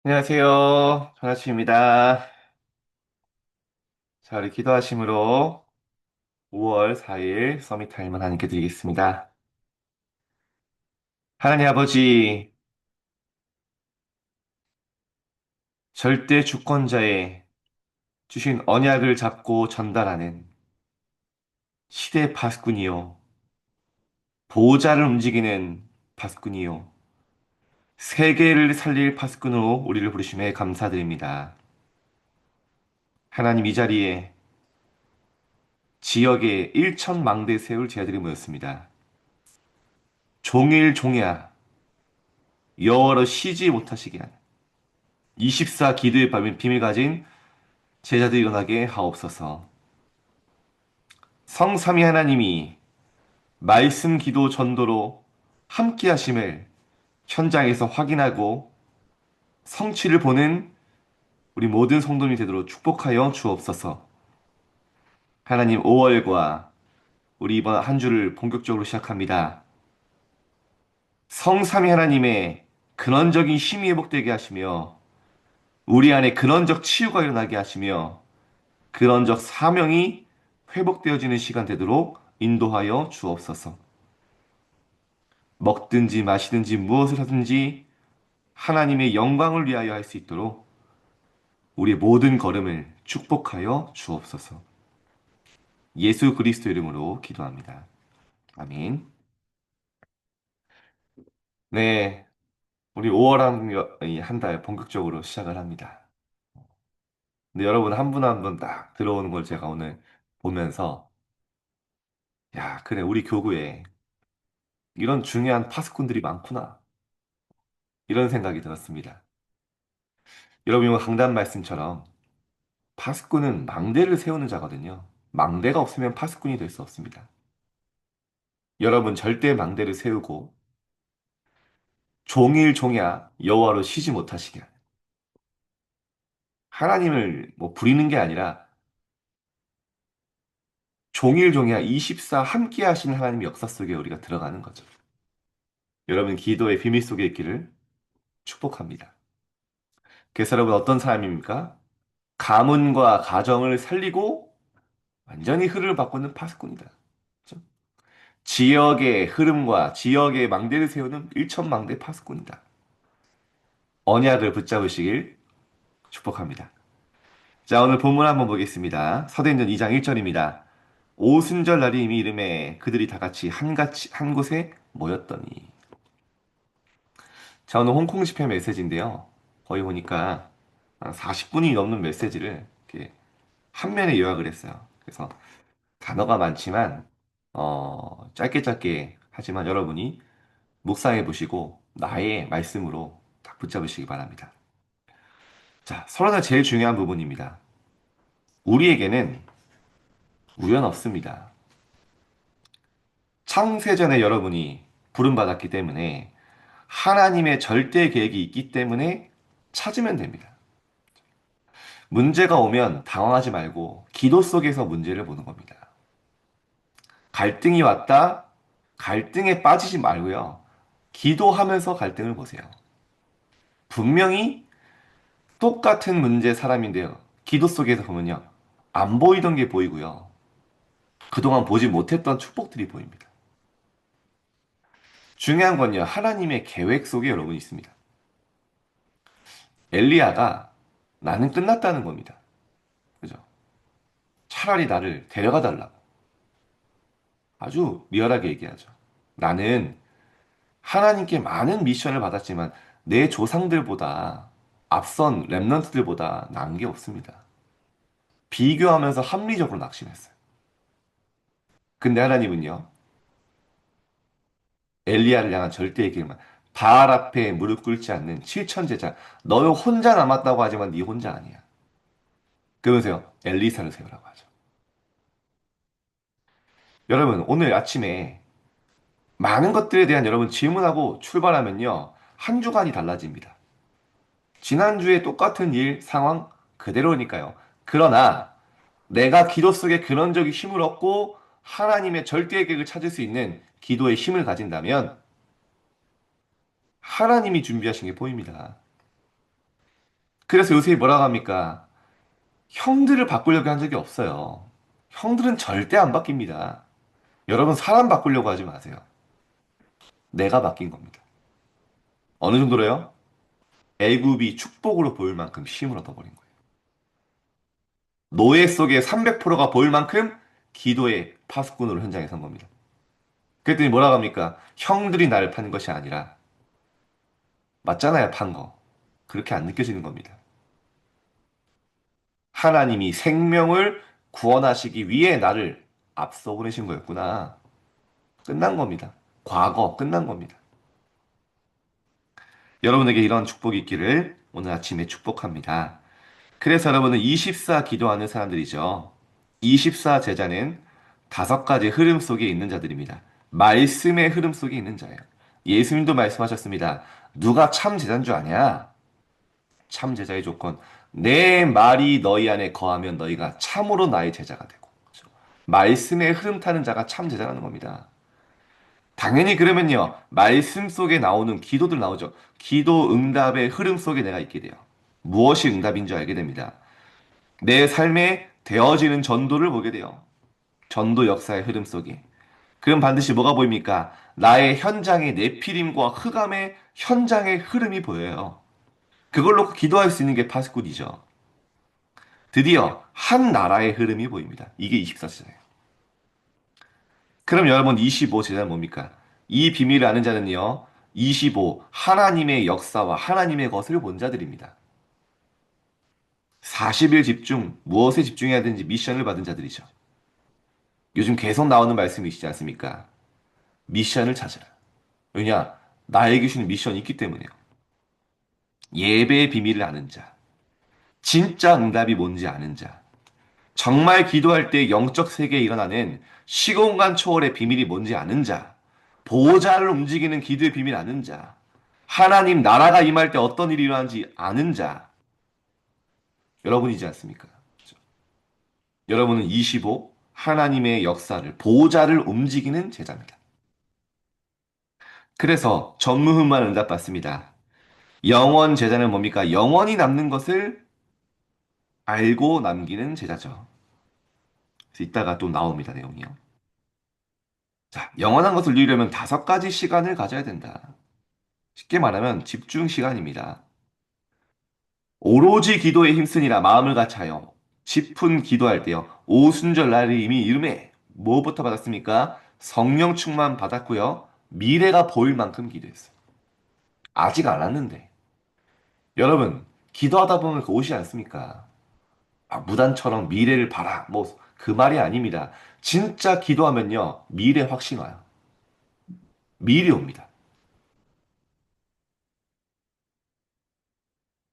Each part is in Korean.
안녕하세요. 전하치입니다. 자, 우리 기도하심으로 5월 4일 서밋타임을 하나님께 드리겠습니다. 하나님 아버지, 절대 주권자의 주신 언약을 잡고 전달하는 시대 파수꾼이요. 보호자를 움직이는 파수꾼이요. 세계를 살릴 파수꾼으로 우리를 부르심에 감사드립니다. 하나님 이 자리에 지역에 1,000망대 세울 제자들이 모였습니다. 종일 종야 여호와로 쉬지 못하시게 하는 24 기도의 비밀 가진 제자들이 일어나게 하옵소서. 성삼위 하나님이 말씀 기도 전도로 함께 하심을 현장에서 확인하고 성취를 보는 우리 모든 성도님이 되도록 축복하여 주옵소서. 하나님 5월과 우리 이번 한 주를 본격적으로 시작합니다. 성삼위 하나님의 근원적인 힘이 회복되게 하시며 우리 안에 근원적 치유가 일어나게 하시며 근원적 사명이 회복되어지는 시간 되도록 인도하여 주옵소서. 먹든지 마시든지 무엇을 하든지 하나님의 영광을 위하여 할 수 있도록 우리의 모든 걸음을 축복하여 주옵소서. 예수 그리스도 이름으로 기도합니다. 아멘. 네, 우리 5월 한 달 본격적으로 시작을 합니다. 근데 여러분 한 분 한 분 딱 들어오는 걸 제가 오늘 보면서 야, 그래 우리 교구에 이런 중요한 파수꾼들이 많구나. 이런 생각이 들었습니다. 여러분 이거 강단 말씀처럼 파수꾼은 망대를 세우는 자거든요. 망대가 없으면 파수꾼이 될 수 없습니다. 여러분 절대 망대를 세우고 종일 종야 여호와로 쉬지 못하시게 하는 하나님을 뭐 부리는 게 아니라 종일 종야 24 함께 하시는 하나님의 역사 속에 우리가 들어가는 거죠. 여러분 기도의 비밀 속에 있기를 축복합니다. 그래서 여러분 어떤 사람입니까? 가문과 가정을 살리고 완전히 흐름을 바꾸는 파수꾼이다. 그렇죠? 지역의 흐름과 지역의 망대를 세우는 일천망대 파수꾼이다. 언약을 붙잡으시길 축복합니다. 자, 오늘 본문 한번 보겠습니다. 사도행전 2장 1절입니다. 오순절 날이 이미 이름에 그들이 다 같이 한 곳에 모였더니. 자, 오늘 홍콩 집회 메시지인데요. 거의 보니까 40분이 넘는 메시지를 이렇게 한 면에 요약을 했어요. 그래서 단어가 많지만, 짧게 짧게 하지만 여러분이 묵상해 보시고 나의 말씀으로 딱 붙잡으시기 바랍니다. 자, 서론의 제일 중요한 부분입니다. 우리에게는 우연 없습니다. 창세전에 여러분이 부름받았기 때문에 하나님의 절대 계획이 있기 때문에 찾으면 됩니다. 문제가 오면 당황하지 말고 기도 속에서 문제를 보는 겁니다. 갈등이 왔다. 갈등에 빠지지 말고요. 기도하면서 갈등을 보세요. 분명히 똑같은 문제 사람인데요. 기도 속에서 보면요. 안 보이던 게 보이고요. 그동안 보지 못했던 축복들이 보입니다. 중요한 건요. 하나님의 계획 속에 여러분 있습니다. 엘리야가 나는 끝났다는 겁니다. 그죠? 차라리 나를 데려가 달라고. 아주 리얼하게 얘기하죠. 나는 하나님께 많은 미션을 받았지만 내 조상들보다 앞선 랩런트들보다 나은 게 없습니다. 비교하면서 합리적으로 낙심했어요. 근데 하나님은요. 엘리야를 향한 절대 얘기만 바알 앞에 무릎 꿇지 않는 칠천 제자 너 혼자 남았다고 하지만 네 혼자 아니야. 그러면서요. 엘리사를 세우라고 하죠. 여러분 오늘 아침에 많은 것들에 대한 여러분 질문하고 출발하면요. 한 주간이 달라집니다. 지난주에 똑같은 일, 상황 그대로니까요. 그러나 내가 기도 속에 근원적인 힘을 얻고 하나님의 절대 계획을 찾을 수 있는 기도의 힘을 가진다면 하나님이 준비하신 게 보입니다. 그래서 요새 뭐라고 합니까? 형들을 바꾸려고 한 적이 없어요. 형들은 절대 안 바뀝니다. 여러분, 사람 바꾸려고 하지 마세요. 내가 바뀐 겁니다. 어느 정도로요? 애굽이 축복으로 보일 만큼 힘을 얻어버린 거예요. 노예 속에 300%가 보일 만큼 기도의 파수꾼으로 현장에 선 겁니다. 그랬더니 뭐라고 합니까? 형들이 나를 판 것이 아니라, 맞잖아요, 판 거. 그렇게 안 느껴지는 겁니다. 하나님이 생명을 구원하시기 위해 나를 앞서 보내신 거였구나. 끝난 겁니다. 과거 끝난 겁니다. 여러분에게 이런 축복이 있기를 오늘 아침에 축복합니다. 그래서 여러분은 24 기도하는 사람들이죠. 24 제자는 다섯 가지 흐름 속에 있는 자들입니다. 말씀의 흐름 속에 있는 자예요. 예수님도 말씀하셨습니다. 누가 참 제자인 줄 아냐? 참 제자의 조건. 내 말이 너희 안에 거하면 너희가 참으로 나의 제자가 되고. 그렇죠? 말씀의 흐름 타는 자가 참 제자라는 겁니다. 당연히 그러면요. 말씀 속에 나오는 기도들 나오죠. 기도 응답의 흐름 속에 내가 있게 돼요. 무엇이 응답인 줄 알게 됩니다. 내 삶에 되어지는 전도를 보게 돼요. 전도 역사의 흐름 속에. 그럼 반드시 뭐가 보입니까? 나의 현장의 내피림과 흑암의 현장의 흐름이 보여요. 그걸 놓고 기도할 수 있는 게 파수꾼이죠. 드디어 한 나라의 흐름이 보입니다. 이게 24시잖아요. 그럼 여러분 25 제자는 뭡니까? 이 비밀을 아는 자는요. 25 하나님의 역사와 하나님의 것을 본 자들입니다. 40일 집중, 무엇에 집중해야 되는지 미션을 받은 자들이죠. 요즘 계속 나오는 말씀이시지 않습니까? 미션을 찾아라. 왜냐? 나에게 주는 미션이 있기 때문에요. 예배의 비밀을 아는 자, 진짜 응답이 뭔지 아는 자, 정말 기도할 때 영적 세계에 일어나는 시공간 초월의 비밀이 뭔지 아는 자, 보호자를 움직이는 기도의 비밀 아는 자, 하나님 나라가 임할 때 어떤 일이 일어나는지 아는 자, 여러분이지 않습니까? 그렇죠? 여러분은 25, 하나님의 역사를, 보호자를 움직이는 제자입니다. 그래서 전무후무한 응답받습니다. 영원 제자는 뭡니까? 영원히 남는 것을 알고 남기는 제자죠. 그래서 이따가 또 나옵니다, 내용이요. 자, 영원한 것을 누리려면 다섯 가지 시간을 가져야 된다. 쉽게 말하면 집중 시간입니다. 오로지 기도에 힘쓰니라 마음을 같이하여 깊은 기도할 때요. 오순절 날이 이미 이름에 뭐부터 받았습니까? 성령 충만 받았고요. 미래가 보일 만큼 기도했어요. 아직 안 왔는데. 여러분, 기도하다 보면 그 오지 않습니까? 아, 무단처럼 미래를 봐라. 뭐, 그 말이 아닙니다. 진짜 기도하면요. 미래 확신 와요. 미리 옵니다.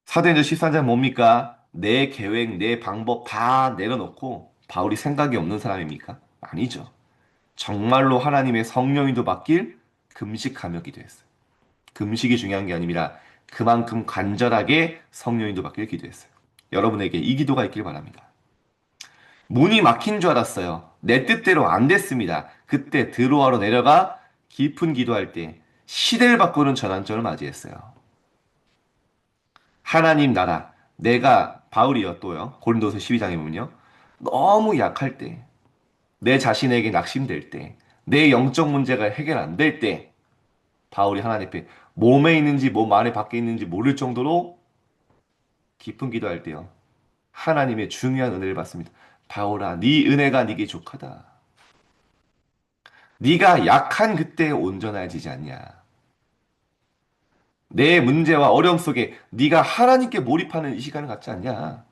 사도행전 13장 뭡니까? 내 계획, 내 방법 다 내려놓고 바울이 생각이 없는 사람입니까? 아니죠. 정말로 하나님의 성령인도 맡길 금식하며 기도했어요. 금식이 중요한 게 아니라 그만큼 간절하게 성령인도 맡길 기도했어요. 여러분에게 이 기도가 있길 바랍니다. 문이 막힌 줄 알았어요. 내 뜻대로 안 됐습니다. 그때 드로아로 내려가 깊은 기도할 때 시대를 바꾸는 전환점을 맞이했어요. 하나님 나라, 내가 바울이요 또요. 고린도서 12장에 보면요. 너무 약할 때, 내 자신에게 낙심될 때, 내 영적 문제가 해결 안 될 때, 바울이 하나님 앞에 몸에 있는지 몸 안에 밖에 있는지 모를 정도로 깊은 기도할 때요. 하나님의 중요한 은혜를 받습니다. 바울아, 네 은혜가 네게 족하다. 네가 약한 그때 온전해지지 않냐. 내 문제와 어려움 속에 네가 하나님께 몰입하는 이 시간을 갖지 않냐.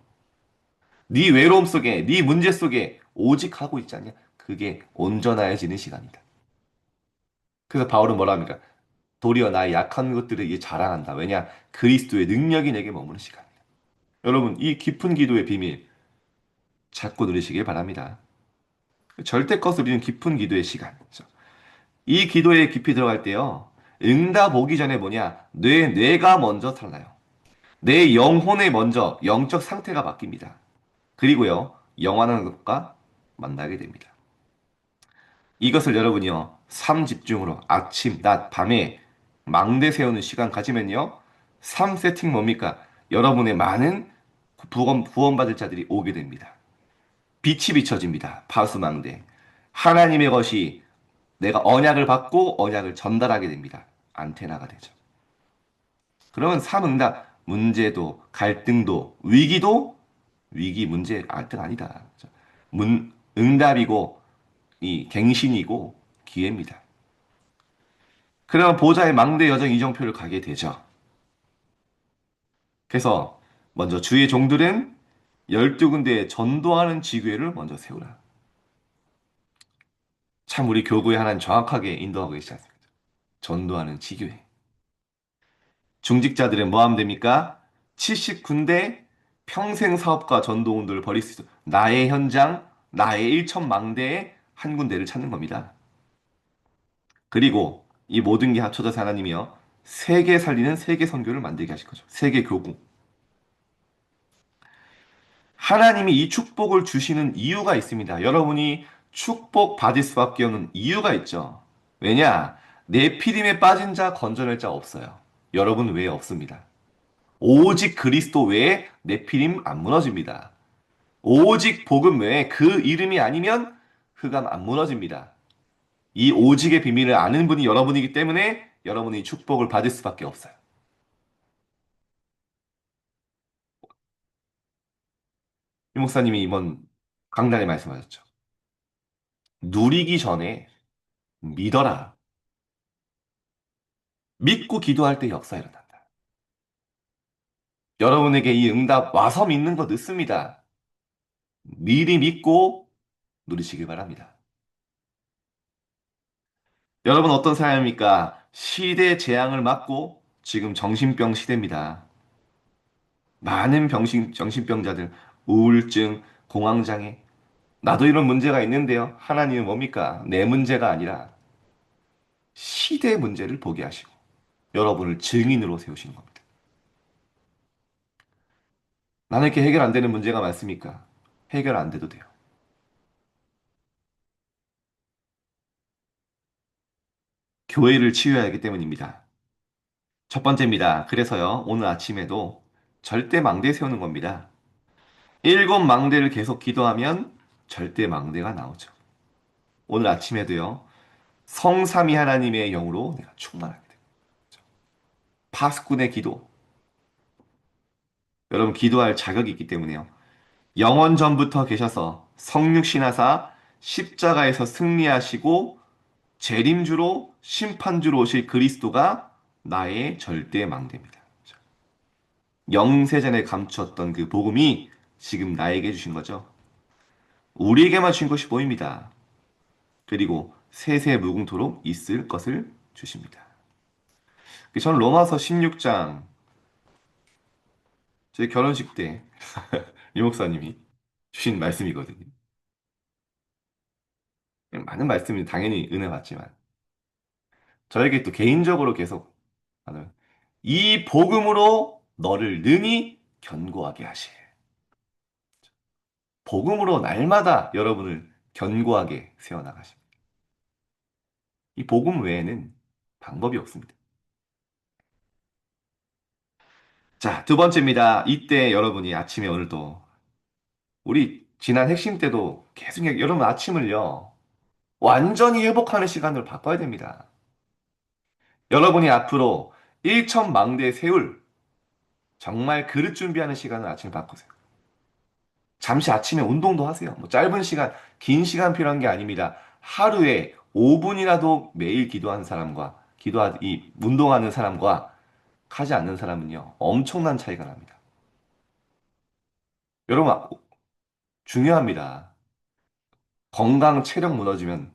네 외로움 속에, 네 문제 속에 오직 하고 있지 않냐? 그게 온전해지는 시간이다. 그래서 바울은 뭐라 합니까? 도리어 나의 약한 것들을 이게 자랑한다. 왜냐? 그리스도의 능력이 내게 머무는 시간이다. 여러분, 이 깊은 기도의 비밀 찾고 누리시길 바랍니다. 절대 것을 이루는 깊은 기도의 시간. 그렇죠? 이 기도에 깊이 들어갈 때요. 응답 오기 전에 뭐냐? 뇌가 먼저 살아나요. 내 영혼에 먼저 영적 상태가 바뀝니다. 그리고요, 영원한 것과 만나게 됩니다. 이것을 여러분이요, 삶 집중으로 아침, 낮, 밤에 망대 세우는 시간 가지면요, 삶 세팅 뭡니까? 여러분의 많은 구원받을 자들이 오게 됩니다. 빛이 비춰집니다. 파수망대. 하나님의 것이 내가 언약을 받고 언약을 전달하게 됩니다. 안테나가 되죠. 그러면 삼응답, 문제도, 갈등도, 위기도, 위기, 문제, 갈등 아니다. 응답이고, 이 갱신이고, 기회입니다. 그러면 보좌의 망대 여정 이정표를 가게 되죠. 그래서 먼저 주의 종들은 12군데에 전도하는 지교회를 먼저 세우라. 참 우리 교구에 하나님 정확하게 인도하고 계시지 않습니까? 전도하는 지교회. 중직자들은 뭐 하면 됩니까? 70군데 평생 사업과 전도 운동을 벌일 수 있어. 나의 현장, 나의 일천망대의 한 군데를 찾는 겁니다. 그리고 이 모든 게 합쳐져서 하나님이요. 세계 살리는 세계 선교를 만들게 하실 거죠. 세계 교구. 하나님이 이 축복을 주시는 이유가 있습니다. 여러분이 축복 받을 수밖에 없는 이유가 있죠. 왜냐? 네피림에 빠진 자 건져낼 자 없어요. 여러분 외에 없습니다. 오직 그리스도 외에 네피림 안 무너집니다. 오직 복음 외에 그 이름이 아니면 흑암 안 무너집니다. 이 오직의 비밀을 아는 분이 여러분이기 때문에 여러분이 축복을 받을 수밖에 없어요. 유 목사님이 이번 강단에 말씀하셨죠. 누리기 전에 믿어라. 믿고 기도할 때 역사 일어난다. 여러분에게 이 응답 와서 믿는 거 늦습니다. 미리 믿고 누리시길 바랍니다. 여러분 어떤 사람입니까? 시대 재앙을 맞고 지금 정신병 시대입니다. 많은 정신병자들, 우울증, 공황장애. 나도 이런 문제가 있는데요. 하나님은 뭡니까? 내 문제가 아니라 시대 문제를 보게 하시고 여러분을 증인으로 세우시는 겁니다. 나는 이렇게 해결 안 되는 문제가 많습니까? 해결 안 돼도 돼요. 교회를 치유해야 하기 때문입니다. 첫 번째입니다. 그래서요, 오늘 아침에도 절대 망대 세우는 겁니다. 일곱 망대를 계속 기도하면 절대 망대가 나오죠. 오늘 아침에도요, 성삼위 하나님의 영으로 내가 충만하게 됩니다. 파수꾼의 기도. 여러분 기도할 자격이 있기 때문에요. 영원 전부터 계셔서 성육신하사 십자가에서 승리하시고 재림주로 심판주로 오실 그리스도가 나의 절대 망대입니다. 영세전에 감추었던 그 복음이 지금 나에게 주신 거죠. 우리에게만 주신 것이 보입니다. 그리고 세세 무궁토록 있을 것을 주십니다. 저는 로마서 16장 제 결혼식 때 유 목사님이 주신 말씀이거든요. 많은 말씀이 당연히 은혜 받지만 저에게 또 개인적으로 계속 하는 이 복음으로 너를 능히 견고하게 하시. 복음으로 날마다 여러분을 견고하게 세워나가십니다. 이 복음 외에는 방법이 없습니다. 자, 두 번째입니다. 이때 여러분이 아침에 오늘도 우리 지난 핵심 때도 계속 여러분 아침을요. 완전히 회복하는 시간으로 바꿔야 됩니다. 여러분이 앞으로 일천망대 세울 정말 그릇 준비하는 시간을 아침에 바꾸세요. 잠시 아침에 운동도 하세요. 뭐 짧은 시간, 긴 시간 필요한 게 아닙니다. 하루에 5분이라도 매일 기도하는 사람과 운동하는 사람과 하지 않는 사람은요. 엄청난 차이가 납니다. 여러분 중요합니다. 건강, 체력 무너지면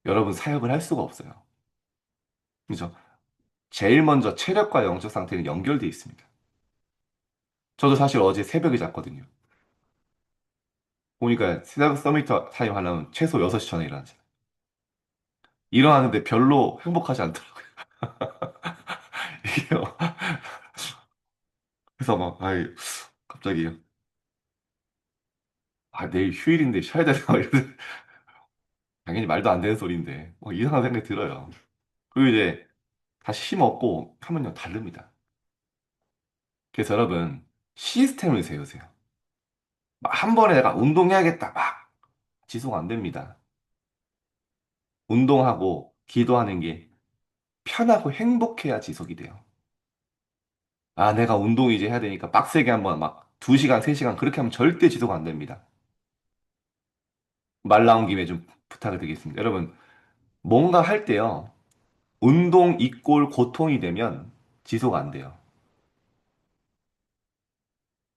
여러분 사역을 할 수가 없어요. 그죠? 제일 먼저 체력과 영적 상태는 연결되어 있습니다. 저도 사실 어제 새벽에 잤거든요. 보니까 새벽 서미터 사용하려면 최소 6시 전에 일어나지. 일어나는데 별로 행복하지 않더라고요. 이게요. 그래서 막, 아이, 갑자기, 내일 휴일인데 쉬어야 되나? 이런, 당연히 말도 안 되는 소리인데, 이상한 생각이 들어요. 그리고 이제 다시 힘 얻고 하면요, 다릅니다. 그래서 여러분, 시스템을 세우세요. 막 한 번에 내가 운동해야겠다. 막 지속 안 됩니다. 운동하고 기도하는 게 편하고 행복해야 지속이 돼요. 아, 내가 운동 이제 해야 되니까 빡세게 한번 막 2시간, 3시간 그렇게 하면 절대 지속 안 됩니다. 말 나온 김에 좀 부탁을 드리겠습니다. 여러분, 뭔가 할 때요. 운동 이꼴 고통이 되면 지속 안 돼요.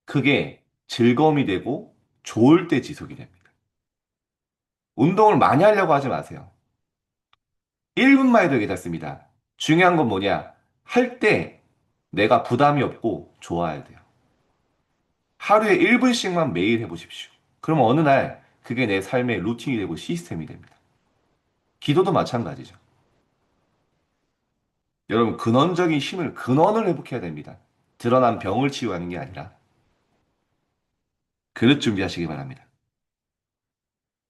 그게 즐거움이 되고 좋을 때 지속이 됩니다. 운동을 많이 하려고 하지 마세요. 1분만 해도 괜찮습니다. 중요한 건 뭐냐? 할 때 내가 부담이 없고 좋아야 돼요. 하루에 1분씩만 매일 해보십시오. 그럼 어느 날 그게 내 삶의 루틴이 되고 시스템이 됩니다. 기도도 마찬가지죠. 여러분, 근원적인 힘을, 근원을 회복해야 됩니다. 드러난 병을 치유하는 게 아니라 그릇 준비하시기 바랍니다.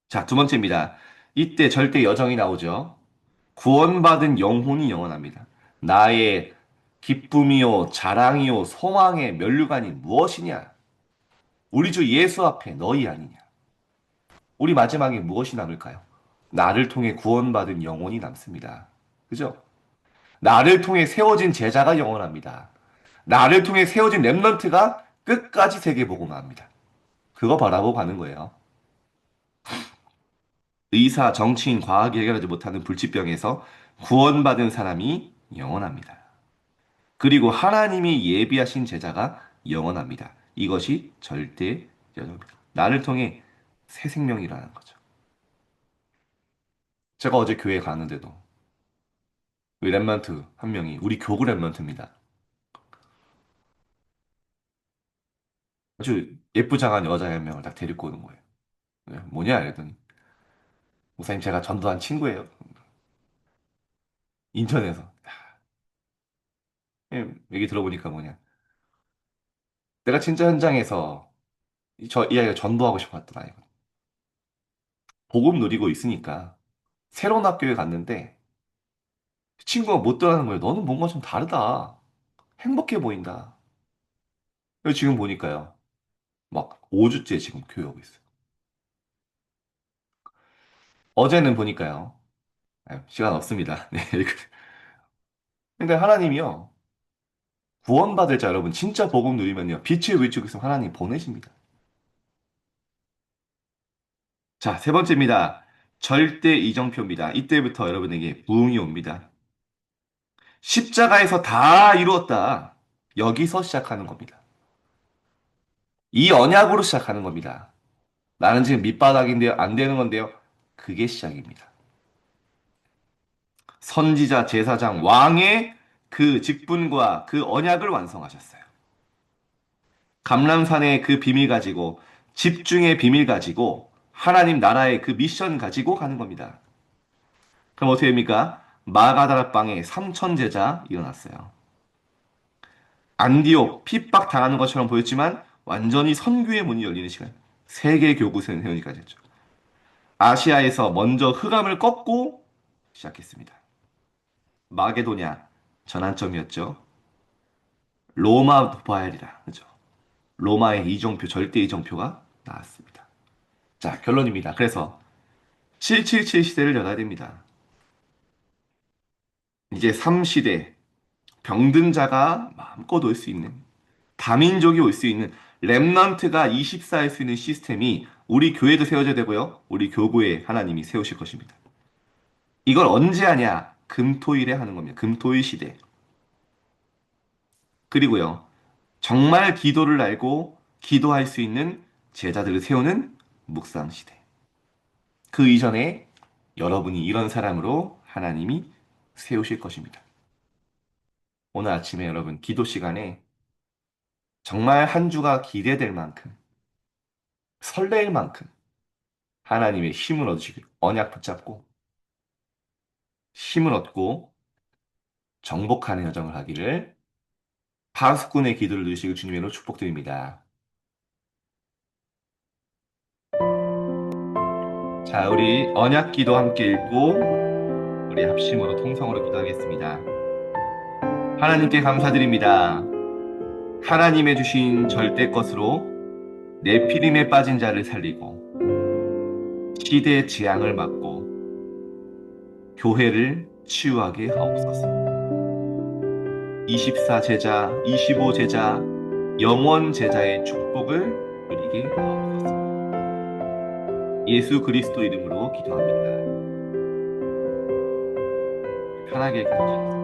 자, 두 번째입니다. 이때 절대 여정이 나오죠. 구원받은 영혼이 영원합니다. 나의 기쁨이요, 자랑이요, 소망의 면류관이 무엇이냐? 우리 주 예수 앞에 너희 아니냐? 우리 마지막에 무엇이 남을까요? 나를 통해 구원받은 영혼이 남습니다. 그죠? 나를 통해 세워진 제자가 영원합니다. 나를 통해 세워진 렘넌트가 끝까지 세계복음화합니다. 그거 바라보고 가는 거예요. 의사, 정치인, 과학이 해결하지 못하는 불치병에서 구원받은 사람이 영원합니다. 그리고 하나님이 예비하신 제자가 영원합니다. 이것이 절대 여정입니다. 나를 통해 새 생명이라는 거죠. 제가 어제 교회 가는데도 우리 랩런트 한 명이 우리 교구 랩런트입니다. 아주 예쁘장한 여자 한 명을 딱 데리고 오는 거예요. 네, 뭐냐 이랬더니 목사님 제가 전도한 친구예요. 인천에서. 얘기 들어보니까 뭐냐. 내가 진짜 현장에서 이 아이가 전도하고 싶었던 아이거든. 복음 누리고 있으니까 새로운 학교에 갔는데 친구가 못 들어가는 거예요. 너는 뭔가 좀 다르다. 행복해 보인다. 그래서 지금 보니까요. 막 5주째 지금 교회 오고 있어요. 어제는 보니까요. 아유, 시간 없습니다. 네. 근데 하나님이요. 구원받을 자 여러분 진짜 복음 누리면요. 빛의 위쪽에서 하나님 보내십니다. 자, 세 번째입니다. 절대 이정표입니다. 이때부터 여러분에게 부흥이 옵니다. 십자가에서 다 이루었다. 여기서 시작하는 겁니다. 이 언약으로 시작하는 겁니다. 나는 지금 밑바닥인데요. 안 되는 건데요. 그게 시작입니다. 선지자, 제사장, 왕의 그 직분과 그 언약을 완성하셨어요. 감람산의 그 비밀 가지고, 집중의 비밀 가지고, 하나님 나라의 그 미션 가지고 가는 겁니다. 그럼 어떻게 됩니까? 마가다락방에 3천 제자 일어났어요. 안디옥 핍박 당하는 것처럼 보였지만 완전히 선교의 문이 열리는 시간. 세계 교구 세우기까지 했죠. 아시아에서 먼저 흑암을 꺾고 시작했습니다. 마게도냐 전환점이었죠. 로마 도파엘이라 그죠? 로마의 이정표 절대 이정표가 나왔습니다. 자 결론입니다. 그래서 777 시대를 열어야 됩니다. 이제 3시대 병든 자가 마음껏 올 수 있는 다민족이 올 수 있는 렘넌트가 24일 수 있는 시스템이 우리 교회도 세워져야 되고요. 우리 교구에 하나님이 세우실 것입니다. 이걸 언제 하냐? 금토일에 하는 겁니다. 금토일 시대. 그리고요. 정말 기도를 알고 기도할 수 있는 제자들을 세우는 묵상 시대. 그 이전에 여러분이 이런 사람으로 하나님이 세우실 것입니다. 오늘 아침에 여러분 기도 시간에 정말 한 주가 기대될 만큼 설레일 만큼 하나님의 힘을 얻으시길 언약 붙잡고 힘을 얻고 정복하는 여정을 하기를 파수꾼의 기도를 누리시길 주님으로 축복드립니다. 자, 우리 언약 기도 함께 읽고 우리 합심으로 통성으로 기도하겠습니다. 하나님께 감사드립니다. 하나님의 주신 절대 것으로 네피림에 빠진 자를 살리고 시대의 재앙을 막고 교회를 치유하게 하옵소서. 24 제자, 25 제자, 영원 제자의 축복을 누리게 하옵소서. 예수 그리스도 이름으로 기도합니다. 편하게 기도하세요.